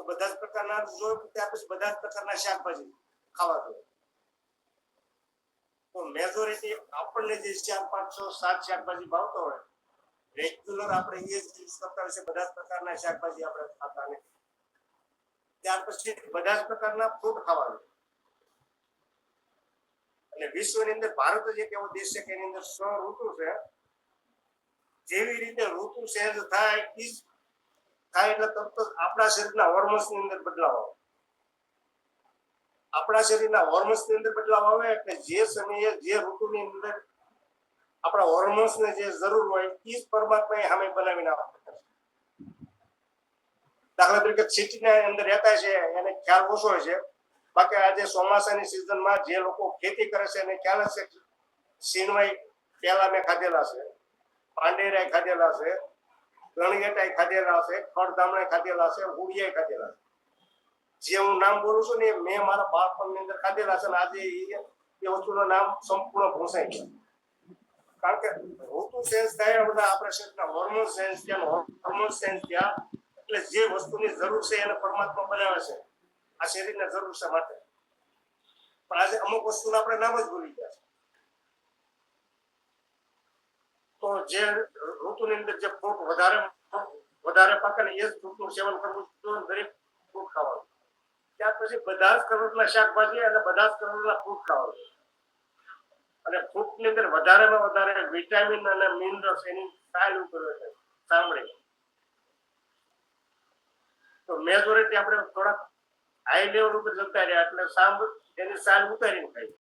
તો બધા જ પ્રકારના જોઈએ ત્યાર પછી બધા જ પ્રકારના શાકભાજી ખાવા જોઈએ. તો મેજોરિટી આપણને જે 4, 5, 6, 7 શાકભાજી ભાવતો હોય રેગ્યુલર આપણે એ જ યુઝ કરતા હોય છે. બધા જ પ્રકારના શાકભાજી આપણે ખાતા નથી. ત્યાર પછી બધા જ પ્રકારના ફ્રૂટ ખાવા જોઈએ. અને વિશ્વની અંદર ભારત જ એક એવો દેશ છે કે એની અંદર 6 ઋતુ છે. જેવી રીતે ઋતુ ચેન્જ થાય એટલે તરત જ આપણા શરીરના હોર્મોન્સની અંદર બદલાવ આવે. આપણા શરીરના હોર્મોન્સની અંદર બદલાવ આવે એટલે જે સમયે જે ઋતુની અંદર આપણા હોર્મોન્સને જે જરૂર હોય એ જ પરમાત્માએ સામે બનાવીને આપે. દાખલા તરીકે સિટીના અંદર રહેતા છે એને ખ્યાલ ઓછો હોય છે. બાકી આજે ચોમાસાની સિઝનમાં જે લોકો ખેતી કરે છે એને ખ્યાલ હશે. સીનવાઈ પેલા મેં ખાધેલા છે, પાંડેરા ખાધેલા છે, ગણગેટા ખાધેલા છે, ખડધામણા ખાધેલા છે, ઉડિયા ખાધેલા છે. જે હું નામ બોલું છું ને મેં મારા બાળપણની અંદર ખાધેલા છે. આજે એ વસ્તુનું નામ સંપૂર્ણ ભૂસાઈ ગયા. કારણ કે ઋતુ ચેન્જ થાય બધા આપણા શરીરના હોર્મોન ચેન્જ થયા, હોર્મોન ચેન્જ થયા એટલે જે વસ્તુની જરૂર છે એને પરમાત્મા બનાવે છે. આ શરીરને જરૂર છે માટે. પણ આજે અમુક વસ્તુને આપણે નામ જ ભૂલી ગયા છે. તો જે ઋતુની અંદર જે ફ્રૂટ વધારે પાકે ને એ જ ફ્રૂટનું સેવન કરવું જોઈએ. દરેક ફ્રૂટ ખાવાનું. ત્યાર પછી બધા જ કરોડના શાકભાજી અને બધા જ કરોડના ફ્રૂટ ખાવાનું. અને ફ્રૂટની અંદર વધારેમાં વધારે વિટામિન અને મિનરલ્સ એની સાલ ઉપર છે. સાંભળી તો મેજોરિટી આપણે થોડાક હાઈ લેવલ ઉપર જતા રહ્યા એટલે એની સાલ ઉતારીને ખાઈ.